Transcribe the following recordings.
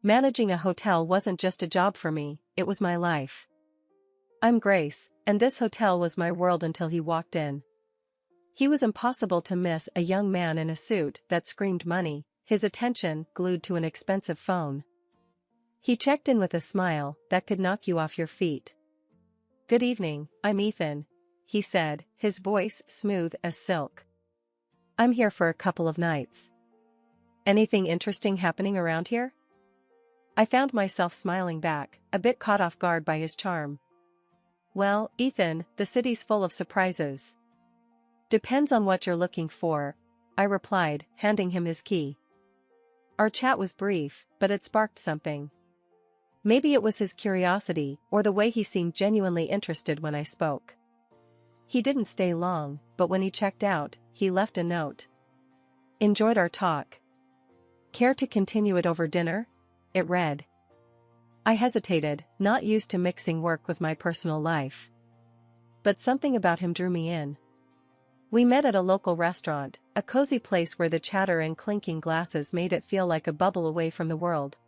Managing a hotel wasn't just a job for me, it was my life. I'm Grace, and this hotel was my world until he walked in. He was impossible to miss, a young man in a suit that screamed money, his attention glued to an expensive phone. He checked in with a smile that could knock you off your feet. "Good evening, I'm Ethan," he said, his voice smooth as silk. "I'm here for a couple of nights. Anything interesting happening around here?" I found myself smiling back, a bit caught off guard by his charm. "Well, Ethan, the city's full of surprises." "Depends on what you're looking for," I replied, handing him his key. Our chat was brief, but it sparked something. Maybe it was his curiosity, or the way he seemed genuinely interested when I spoke. He didn't stay long, but when he checked out, he left a note. "Enjoyed our talk. Care to continue it over dinner?" It read. I hesitated, not used to mixing work with my personal life. But something about him drew me in. We met at a local restaurant, a cozy place where the chatter and clinking glasses made it feel like a bubble away from the world.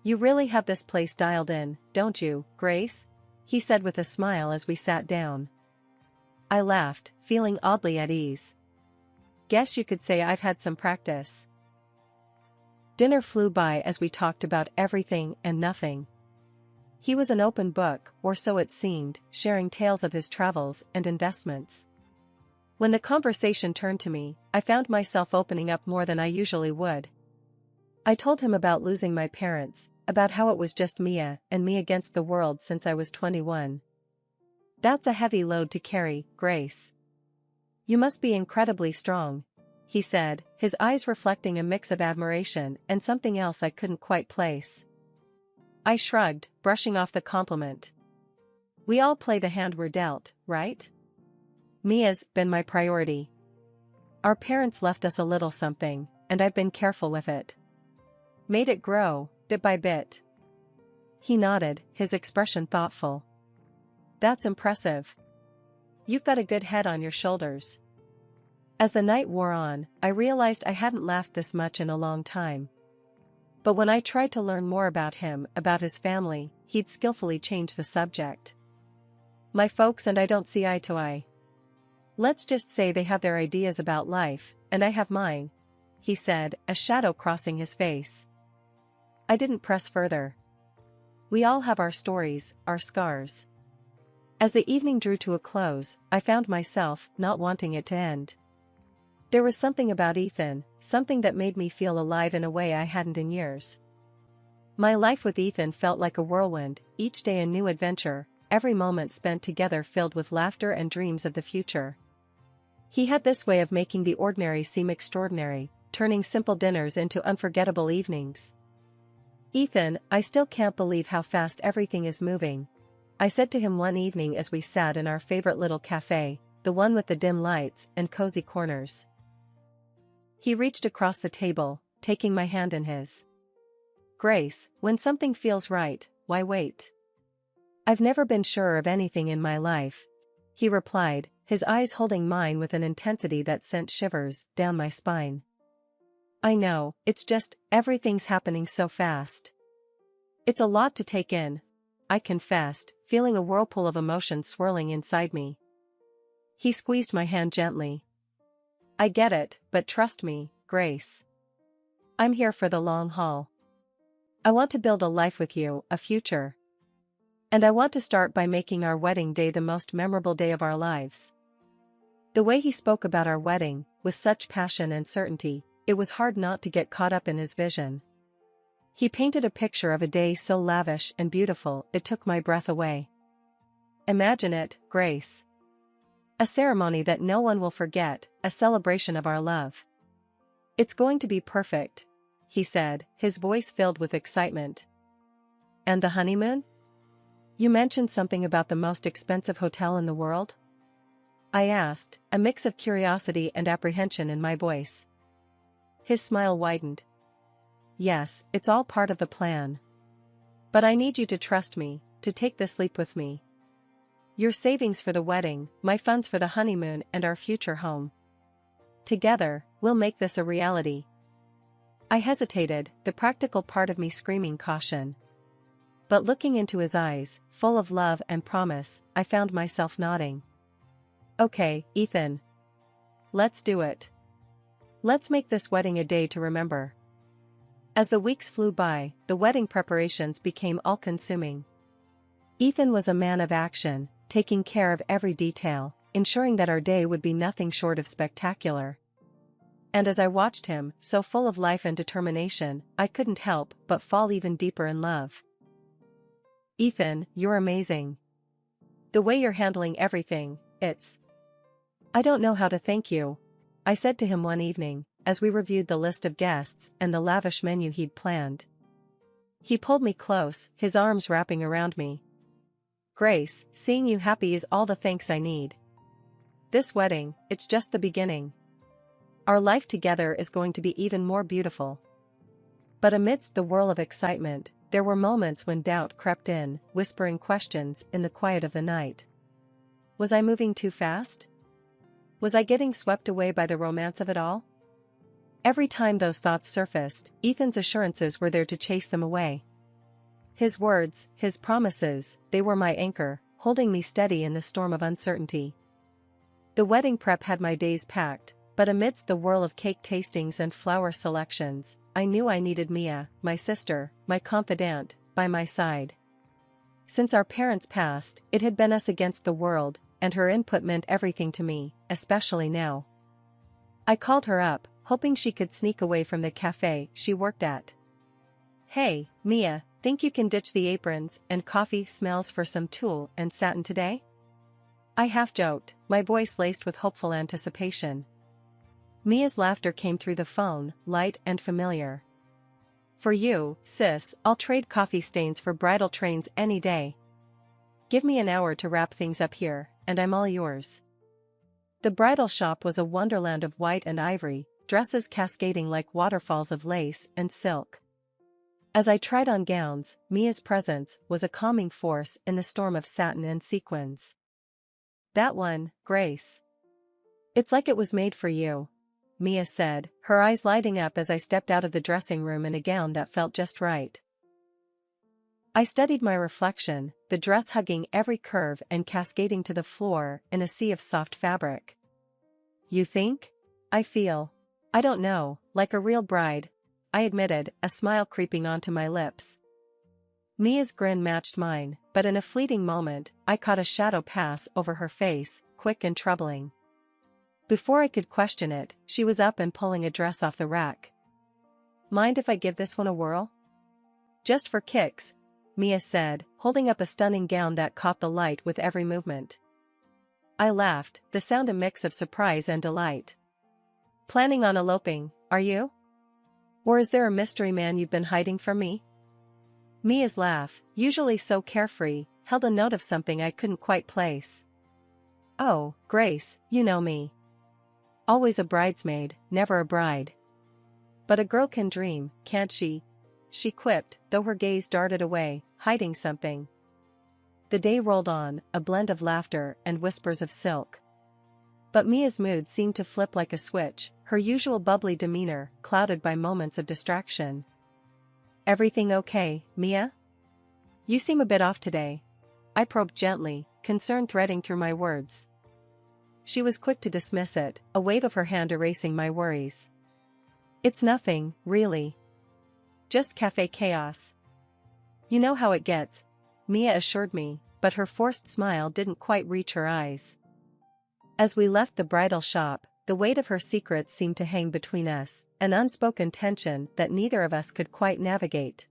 "You really have this place dialed in, don't you, Grace?" he said with a smile as we sat down. I laughed, feeling oddly at ease. "Guess you could say I've had some practice." Dinner flew by as we talked about everything and nothing. He was an open book, or so it seemed, sharing tales of his travels and investments. When the conversation turned to me, I found myself opening up more than I usually would. I told him about losing my parents, about how it was just Mia and me against the world since I was 21. "That's a heavy load to carry, Grace. You must be incredibly strong," he said, his eyes reflecting a mix of admiration and something else I couldn't quite place. I shrugged, brushing off the compliment. "We all play the hand we're dealt, right? Mia's been my priority. Our parents left us a little something, and I've been careful with it. Made it grow, bit by bit." He nodded, his expression thoughtful. "That's impressive. You've got a good head on your shoulders." As the night wore on, I realized I hadn't laughed this much in a long time. But when I tried to learn more about him, about his family, he'd skillfully change the subject. "My folks and I don't see eye to eye. Let's just say they have their ideas about life, and I have mine," he said, a shadow crossing his face. I didn't press further. We all have our stories, our scars. As the evening drew to a close, I found myself not wanting it to end. There was something about Ethan, something that made me feel alive in a way I hadn't in years. My life with Ethan felt like a whirlwind, each day a new adventure, every moment spent together filled with laughter and dreams of the future. He had this way of making the ordinary seem extraordinary, turning simple dinners into unforgettable evenings. "Ethan, I still can't believe how fast everything is moving," I said to him one evening as we sat in our favorite little cafe, the one with the dim lights and cozy corners. He reached across the table, taking my hand in his. "Grace, when something feels right, why wait? I've never been surer of anything in my life," he replied, his eyes holding mine with an intensity that sent shivers down my spine. "I know, it's just, everything's happening so fast. It's a lot to take in," I confessed, feeling a whirlpool of emotion swirling inside me. He squeezed my hand gently. "I get it, but trust me, Grace. I'm here for the long haul. I want to build a life with you, a future. And I want to start by making our wedding day the most memorable day of our lives." The way he spoke about our wedding, with such passion and certainty, it was hard not to get caught up in his vision. He painted a picture of a day so lavish and beautiful it took my breath away. "Imagine it, Grace. A ceremony that no one will forget, a celebration of our love. It's going to be perfect," he said, his voice filled with excitement. "And the honeymoon? You mentioned something about the most expensive hotel in the world?" I asked, a mix of curiosity and apprehension in my voice. His smile widened. "Yes, it's all part of the plan. But I need you to trust me, to take this leap with me. Your savings for the wedding, my funds for the honeymoon and our future home. Together, we'll make this a reality." I hesitated, the practical part of me screaming caution. But looking into his eyes, full of love and promise, I found myself nodding. Okay, Ethan. Let's do it. Let's make this wedding a day to remember. As the weeks flew by, the wedding preparations became all-consuming. Ethan was a man of action, taking care of every detail, ensuring that our day would be nothing short of spectacular. And as I watched him, so full of life and determination, I couldn't help but fall even deeper in love. Ethan, you're amazing. The way you're handling everything, I don't know how to thank you, I said to him one evening, as we reviewed the list of guests and the lavish menu he'd planned. He pulled me close, his arms wrapping around me. Grace, seeing you happy is all the thanks I need. This wedding, it's just the beginning. Our life together is going to be even more beautiful. But amidst the whirl of excitement, there were moments when doubt crept in, whispering questions in the quiet of the night. Was I moving too fast? Was I getting swept away by the romance of it all? Every time those thoughts surfaced, Ethan's assurances were there to chase them away. His words, his promises, they were my anchor, holding me steady in the storm of uncertainty. The wedding prep had my days packed, but amidst the whirl of cake tastings and flower selections, I knew I needed Mia, my sister, my confidant, by my side. Since our parents passed, it had been us against the world, and her input meant everything to me, especially now. I called her up, hoping she could sneak away from the cafe she worked at. Hey, Mia, think you can ditch the aprons and coffee smells for some tulle and satin today? I half joked, my voice laced with hopeful anticipation. Mia's laughter came through the phone, light and familiar. For you, sis, I'll trade coffee stains for bridal trains any day. Give me an hour to wrap things up here, and I'm all yours. The bridal shop was a wonderland of white and ivory, dresses cascading like waterfalls of lace and silk. As I tried on gowns, Mia's presence was a calming force in the storm of satin and sequins. That one, Grace. It's like it was made for you, Mia said, her eyes lighting up as I stepped out of the dressing room in a gown that felt just right. I studied my reflection, the dress hugging every curve and cascading to the floor in a sea of soft fabric. You think? I feel. I don't know, like a real bride, I admitted, a smile creeping onto my lips. Mia's grin matched mine, but in a fleeting moment, I caught a shadow pass over her face, quick and troubling. Before I could question it, she was up and pulling a dress off the rack. Mind if I give this one a whirl? Just for kicks, Mia said, holding up a stunning gown that caught the light with every movement. I laughed, the sound a mix of surprise and delight. Planning on eloping, are you? Or is there a mystery man you've been hiding from me? Mia's laugh, usually so carefree, held a note of something I couldn't quite place. Oh, Grace, you know me. Always a bridesmaid, never a bride. But a girl can dream, can't she? She quipped, though her gaze darted away, hiding something. The day rolled on, a blend of laughter and whispers of silk. But Mia's mood seemed to flip like a switch, her usual bubbly demeanor clouded by moments of distraction. Everything okay, Mia? You seem a bit off today. I probed gently, concern threading through my words. She was quick to dismiss it, a wave of her hand erasing my worries. It's nothing, really. Just cafe chaos. You know how it gets, Mia assured me, but her forced smile didn't quite reach her eyes. As we left the bridal shop, the weight of her secrets seemed to hang between us, an unspoken tension that neither of us could quite navigate.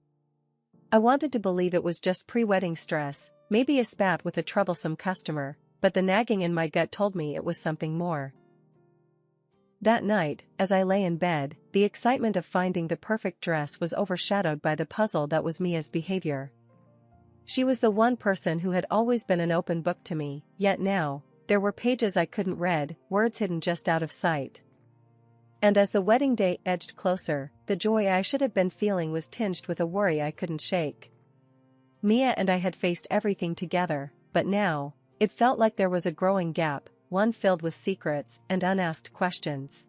I wanted to believe it was just pre-wedding stress, maybe a spat with a troublesome customer, but the nagging in my gut told me it was something more. That night, as I lay in bed, the excitement of finding the perfect dress was overshadowed by the puzzle that was Mia's behavior. She was the one person who had always been an open book to me, yet now, there were pages I couldn't read, words hidden just out of sight. And as the wedding day edged closer, the joy I should have been feeling was tinged with a worry I couldn't shake. Mia and I had faced everything together, but now, it felt like there was a growing gap, one filled with secrets and unasked questions.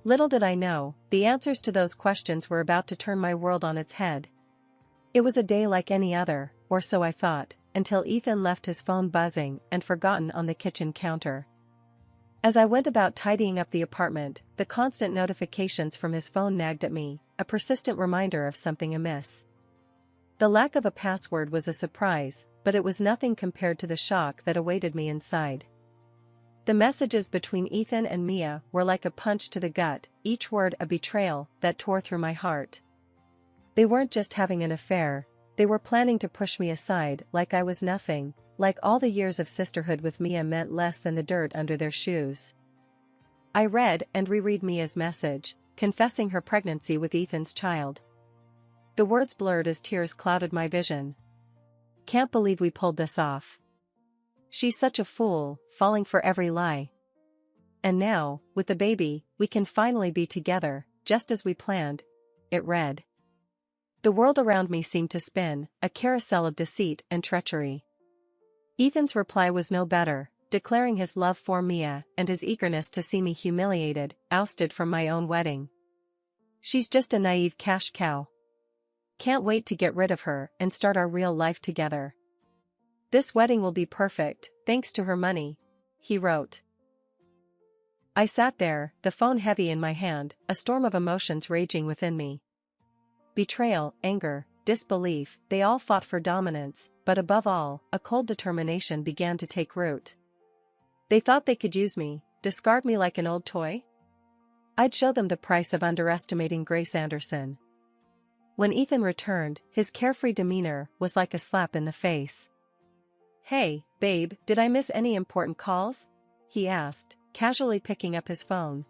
Little did I know, the answers to those questions were about to turn my world on its head. It was a day like any other, or so I thought, until Ethan left his phone buzzing and forgotten on the kitchen counter. As I went about tidying up the apartment, the constant notifications from his phone nagged at me, a persistent reminder of something amiss. The lack of a password was a surprise, but it was nothing compared to the shock that awaited me inside. The messages between Ethan and Mia were like a punch to the gut, each word a betrayal that tore through my heart. They weren't just having an affair, they were planning to push me aside like I was nothing, like all the years of sisterhood with Mia meant less than the dirt under their shoes. I read and reread Mia's message, confessing her pregnancy with Ethan's child. The words blurred as tears clouded my vision. Can't believe we pulled this off. She's such a fool, falling for every lie. And now, with the baby, we can finally be together, just as we planned, it read. The world around me seemed to spin, a carousel of deceit and treachery. Ethan's reply was no better, declaring his love for Mia and his eagerness to see me humiliated, ousted from my own wedding. She's just a naive cash cow. Can't wait to get rid of her and start our real life together. This wedding will be perfect, thanks to her money, he wrote. I sat there, the phone heavy in my hand, a storm of emotions raging within me. Betrayal, anger, disbelief, they all fought for dominance, but above all, a cold determination began to take root. They thought they could use me, discard me like an old toy? I'd show them the price of underestimating Grace Anderson. When Ethan returned, his carefree demeanor was like a slap in the face. Hey, babe, did I miss any important calls? He asked, casually picking up his phone.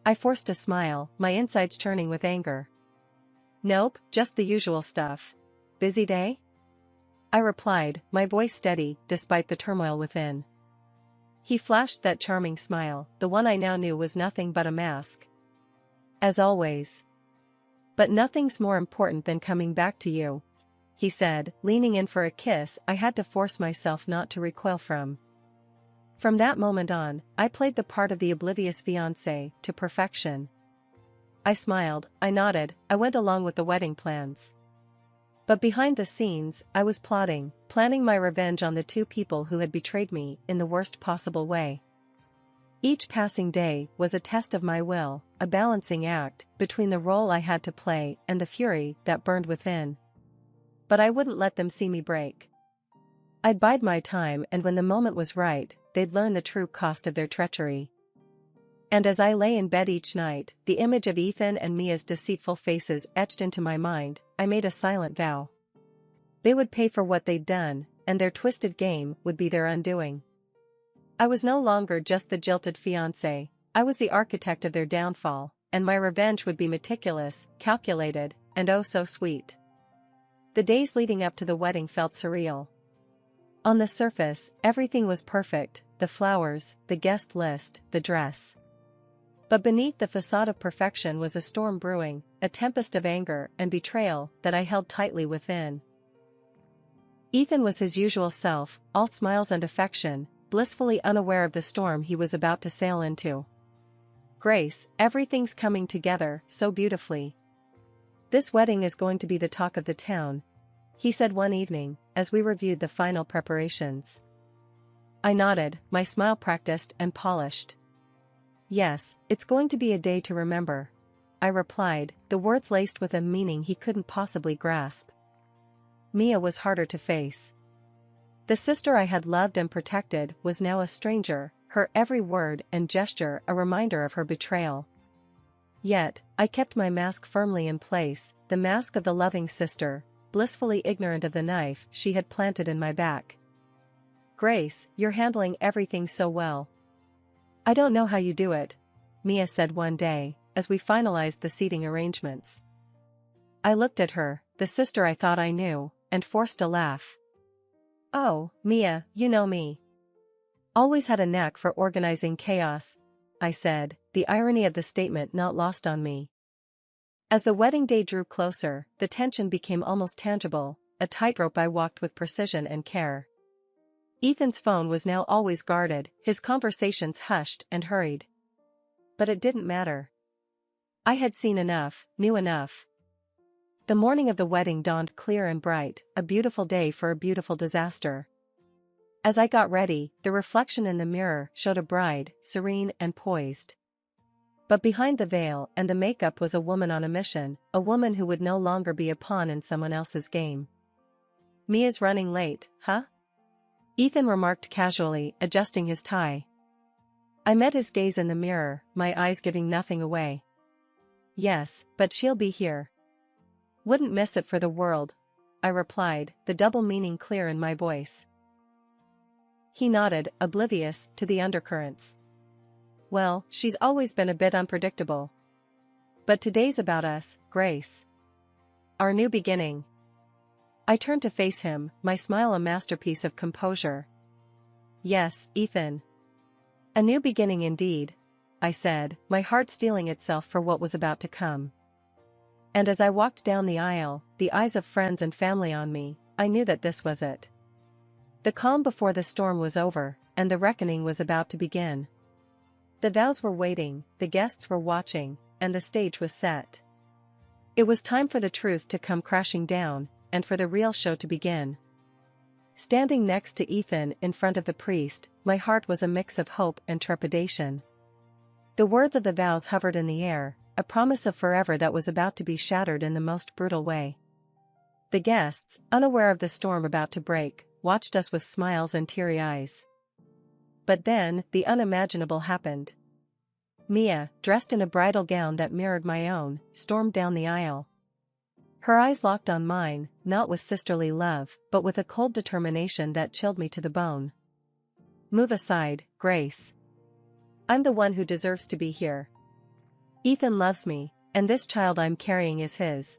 I forced a smile, my insides churning with anger. Nope, just the usual stuff. Busy day? I replied, my voice steady, despite the turmoil within. He flashed that charming smile, the one I now knew was nothing but a mask. As always. But nothing's more important than coming back to you, he said, leaning in for a kiss I had to force myself not to recoil from. From that moment on, I played the part of the oblivious fiancé to perfection. I smiled, I nodded, I went along with the wedding plans. But behind the scenes, I was planning my revenge on the two people who had betrayed me in the worst possible way. Each passing day was a test of my will, a balancing act between the role I had to play and the fury that burned within. But I wouldn't let them see me break. I'd bide my time, and when the moment was right, they'd learn the true cost of their treachery. And as I lay in bed each night, the image of Ethan and Mia's deceitful faces etched into my mind, I made a silent vow. They would pay for what they'd done, and their twisted game would be their undoing. I was no longer just the jilted fiancé, I was the architect of their downfall, and my revenge would be meticulous, calculated, and oh so sweet. The days leading up to the wedding felt surreal. On the surface, everything was perfect, the flowers, the guest list, the dress. But beneath the facade of perfection was a storm brewing, a tempest of anger and betrayal that I held tightly within. Ethan was his usual self, all smiles and affection, blissfully unaware of the storm he was about to sail into. Grace, everything's coming together so beautifully. This wedding is going to be the talk of the town, he said one evening, as we reviewed the final preparations. I nodded, my smile practiced and polished. Yes, it's going to be a day to remember, I replied, the words laced with a meaning he couldn't possibly grasp. Mia was harder to face. The sister I had loved and protected was now a stranger, her every word and gesture a reminder of her betrayal. Yet, I kept my mask firmly in place, the mask of the loving sister, blissfully ignorant of the knife she had planted in my back. Grace, you're handling everything so well. I don't know how you do it, Mia said one day, as we finalized the seating arrangements. I looked at her, the sister I thought I knew, and forced a laugh. Oh, Mia, you know me. Always had a knack for organizing chaos, I said, the irony of the statement not lost on me. As the wedding day drew closer, the tension became almost tangible, a tightrope I walked with precision and care. Ethan's phone was now always guarded, his conversations hushed and hurried. But it didn't matter. I had seen enough, knew enough. The morning of the wedding dawned clear and bright, a beautiful day for a beautiful disaster. As I got ready, the reflection in the mirror showed a bride, serene and poised. But behind the veil and the makeup was a woman on a mission, a woman who would no longer be a pawn in someone else's game. "Mia's running late, huh?" Ethan remarked casually, adjusting his tie. I met his gaze in the mirror, my eyes giving nothing away. "Yes, but she'll be here. Wouldn't miss it for the world," I replied, the double meaning clear in my voice. He nodded, oblivious to the undercurrents. "Well, she's always been a bit unpredictable. But today's about us, Grace. Our new beginning." I turned to face him, my smile a masterpiece of composure. "Yes, Ethan. A new beginning indeed," I said, my heart steeling itself for what was about to come. And as I walked down the aisle, the eyes of friends and family on me, I knew that this was it. The calm before the storm was over, and the reckoning was about to begin. The vows were waiting, the guests were watching, and the stage was set. It was time for the truth to come crashing down, and for the real show to begin. Standing next to Ethan in front of the priest, my heart was a mix of hope and trepidation. The words of the vows hovered in the air, a promise of forever that was about to be shattered in the most brutal way. The guests, unaware of the storm about to break, watched us with smiles and teary eyes. But then, the unimaginable happened. Mia, dressed in a bridal gown that mirrored my own, stormed down the aisle. Her eyes locked on mine, not with sisterly love, but with a cold determination that chilled me to the bone. "Move aside, Grace. I'm the one who deserves to be here. Ethan loves me, and this child I'm carrying is his,"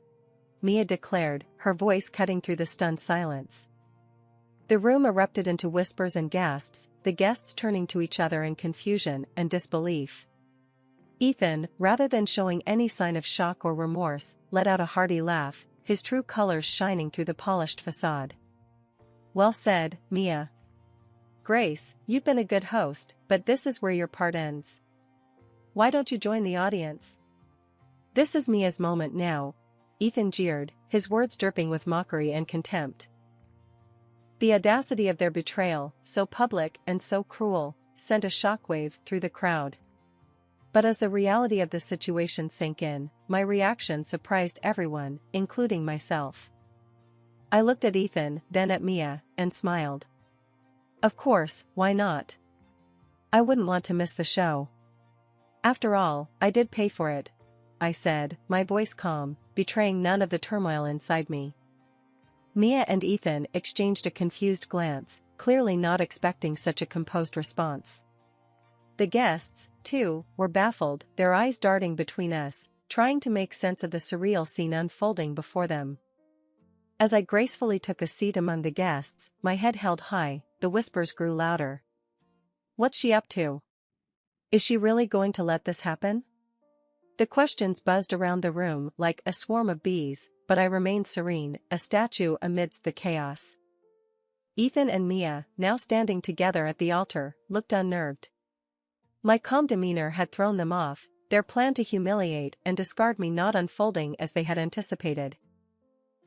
Mia declared, her voice cutting through the stunned silence. The room erupted into whispers and gasps, the guests turning to each other in confusion and disbelief. Ethan, rather than showing any sign of shock or remorse, let out a hearty laugh, his true colors shining through the polished facade. "Well said, Mia. Grace, you've been a good host, but this is where your part ends. Why don't you join the audience? This is Mia's moment now," Ethan jeered, his words dripping with mockery and contempt. The audacity of their betrayal, so public and so cruel, sent a shockwave through the crowd. But as the reality of the situation sank in, my reaction surprised everyone, including myself. I looked at Ethan, then at Mia, and smiled. Of course, why not? I wouldn't want to miss the show. After all, I did pay for it, I said, my voice calm, betraying none of the turmoil inside me. Mia and Ethan exchanged a confused glance, clearly not expecting such a composed response. The guests, too, were baffled, their eyes darting between us, trying to make sense of the surreal scene unfolding before them. As I gracefully took a seat among the guests, my head held high, the whispers grew louder. What's she up to? Is she really going to let this happen? The questions buzzed around the room like a swarm of bees, but I remained serene, a statue amidst the chaos. Ethan and Mia, now standing together at the altar, looked unnerved. My calm demeanor had thrown them off, their plan to humiliate and discard me not unfolding as they had anticipated.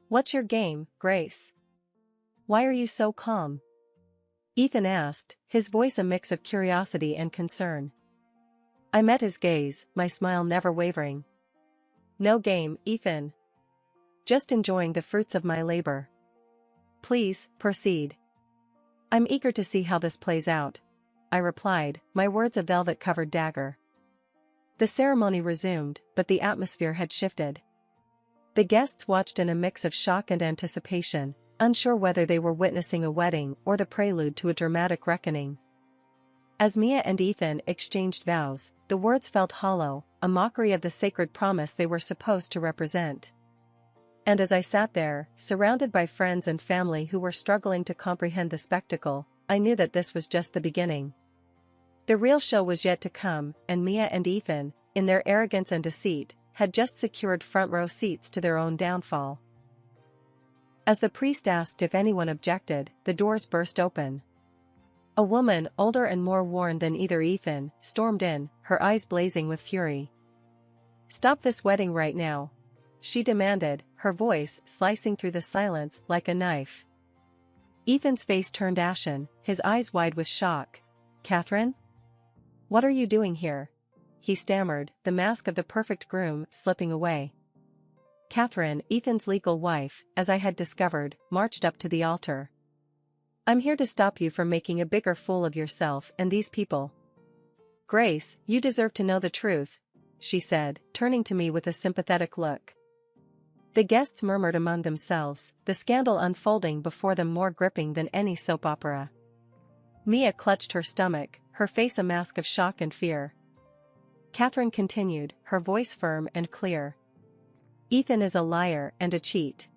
What's your game, Grace? Why are you so calm? Ethan asked, his voice a mix of curiosity and concern. I met his gaze, my smile never wavering. No game, Ethan. Just enjoying the fruits of my labor. Please, proceed. I'm eager to see how this plays out, I replied, my words a velvet-covered dagger. The ceremony resumed, but the atmosphere had shifted. The guests watched in a mix of shock and anticipation, unsure whether they were witnessing a wedding or the prelude to a dramatic reckoning. As Mia and Ethan exchanged vows, the words felt hollow, a mockery of the sacred promise they were supposed to represent. And as I sat there, surrounded by friends and family who were struggling to comprehend the spectacle, I knew that this was just the beginning. The real show was yet to come, and Mia and Ethan, in their arrogance and deceit, had just secured front-row seats to their own downfall. As the priest asked if anyone objected, the doors burst open. A woman, older and more worn than either Ethan, stormed in, her eyes blazing with fury. Stop this wedding right now, she demanded, her voice slicing through the silence like a knife. Ethan's face turned ashen, his eyes wide with shock. Catherine? What are you doing here? He stammered, the mask of the perfect groom slipping away. Catherine, Ethan's legal wife, as I had discovered, marched up to the altar. I'm here to stop you from making a bigger fool of yourself and these people. Grace, you deserve to know the truth, she said, turning to me with a sympathetic look. The guests murmured among themselves, the scandal unfolding before them more gripping than any soap opera. Mia clutched her stomach, her face a mask of shock and fear. Catherine continued, her voice firm and clear. Ethan is a liar and a cheat.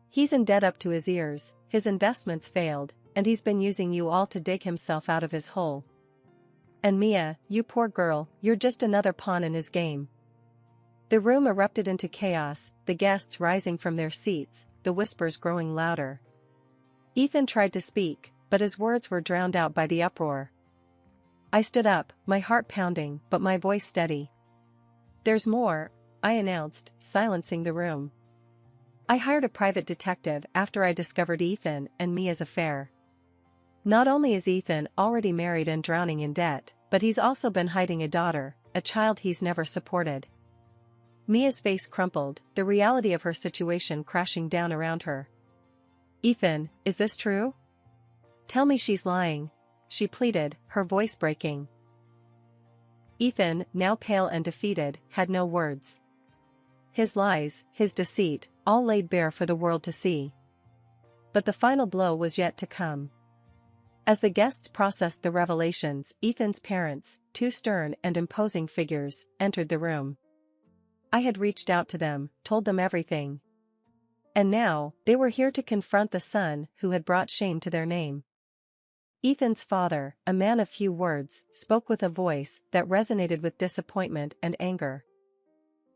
He's in debt up to his ears, his investments failed, and he's been using you all to dig himself out of his hole. And Mia, you poor girl, you're just another pawn in his game. The room erupted into chaos, the guests rising from their seats, the whispers growing louder. Ethan tried to speak, but his words were drowned out by the uproar. I stood up, my heart pounding, but my voice steady. There's more, I announced, silencing the room. I hired a private detective after I discovered Ethan and Mia's affair. Not only is Ethan already married and drowning in debt, but he's also been hiding a daughter, a child he's never supported. Mia's face crumpled, the reality of her situation crashing down around her. Ethan, is this true? Tell me she's lying, she pleaded, her voice breaking. Ethan, now pale and defeated, had no words. His lies, his deceit, all laid bare for the world to see. But the final blow was yet to come. As the guests processed the revelations, Ethan's parents, two stern and imposing figures, entered the room. I had reached out to them, told them everything. And now, they were here to confront the son who had brought shame to their name. Ethan's father, a man of few words, spoke with a voice that resonated with disappointment and anger.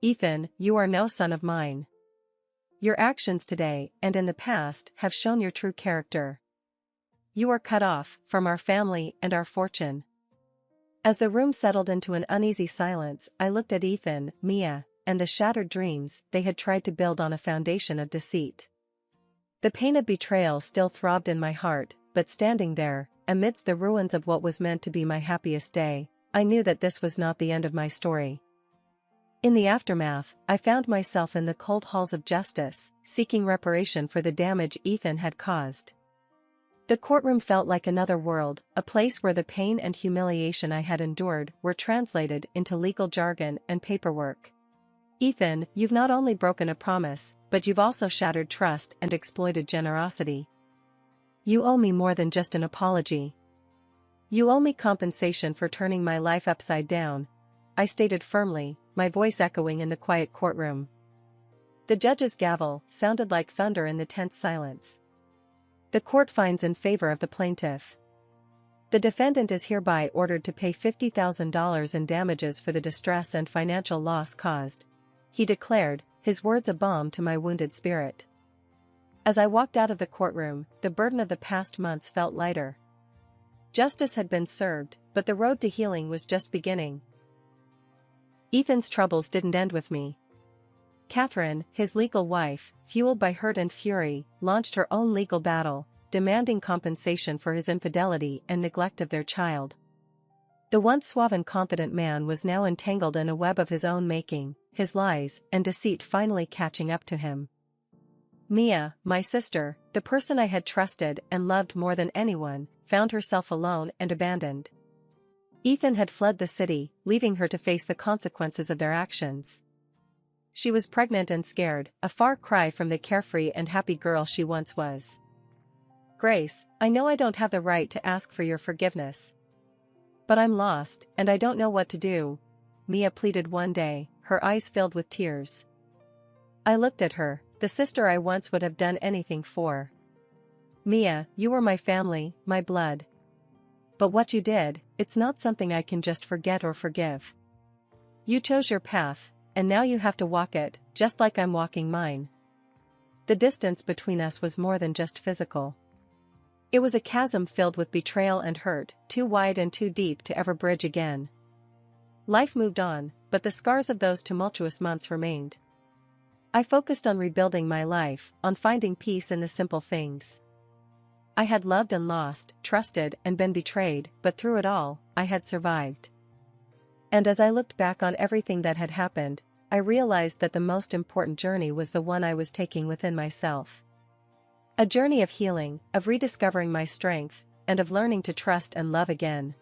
Ethan, you are no son of mine. Your actions today and in the past have shown your true character. You are cut off from our family and our fortune. As the room settled into an uneasy silence, I looked at Ethan, Mia, and the shattered dreams they had tried to build on a foundation of deceit. The pain of betrayal still throbbed in my heart, but standing there, amidst the ruins of what was meant to be my happiest day, I knew that this was not the end of my story. In the aftermath, I found myself in the cold halls of justice, seeking reparation for the damage Ethan had caused. The courtroom felt like another world, a place where the pain and humiliation I had endured were translated into legal jargon and paperwork. Ethan, you've not only broken a promise, but you've also shattered trust and exploited generosity. You owe me more than just an apology. You owe me compensation for turning my life upside down, I stated firmly, my voice echoing in the quiet courtroom. The judge's gavel sounded like thunder in the tense silence. The court finds in favor of the plaintiff. The defendant is hereby ordered to pay $50,000 in damages for the distress and financial loss caused, he declared, his words a balm to my wounded spirit. As I walked out of the courtroom, the burden of the past months felt lighter. Justice had been served, but the road to healing was just beginning. Ethan's troubles didn't end with me. Catherine, his legal wife, fueled by hurt and fury, launched her own legal battle, demanding compensation for his infidelity and neglect of their child. The once suave and confident man was now entangled in a web of his own making, his lies and deceit finally catching up to him. Mia, my sister, the person I had trusted and loved more than anyone, found herself alone and abandoned. Ethan had fled the city, leaving her to face the consequences of their actions. She was pregnant and scared, a far cry from the carefree and happy girl she once was. Grace, I know I don't have the right to ask for your forgiveness. But I'm lost, and I don't know what to do, Mia pleaded one day, her eyes filled with tears. I looked at her, the sister I once would have done anything for. Mia, you were my family, my blood. But what you did, it's not something I can just forget or forgive. You chose your path, and now you have to walk it, just like I'm walking mine. The distance between us was more than just physical. It was a chasm filled with betrayal and hurt, too wide and too deep to ever bridge again. Life moved on, but the scars of those tumultuous months remained. I focused on rebuilding my life, on finding peace in the simple things. I had loved and lost, trusted and been betrayed, but through it all, I had survived. And as I looked back on everything that had happened, I realized that the most important journey was the one I was taking within myself. A journey of healing, of rediscovering my strength, and of learning to trust and love again.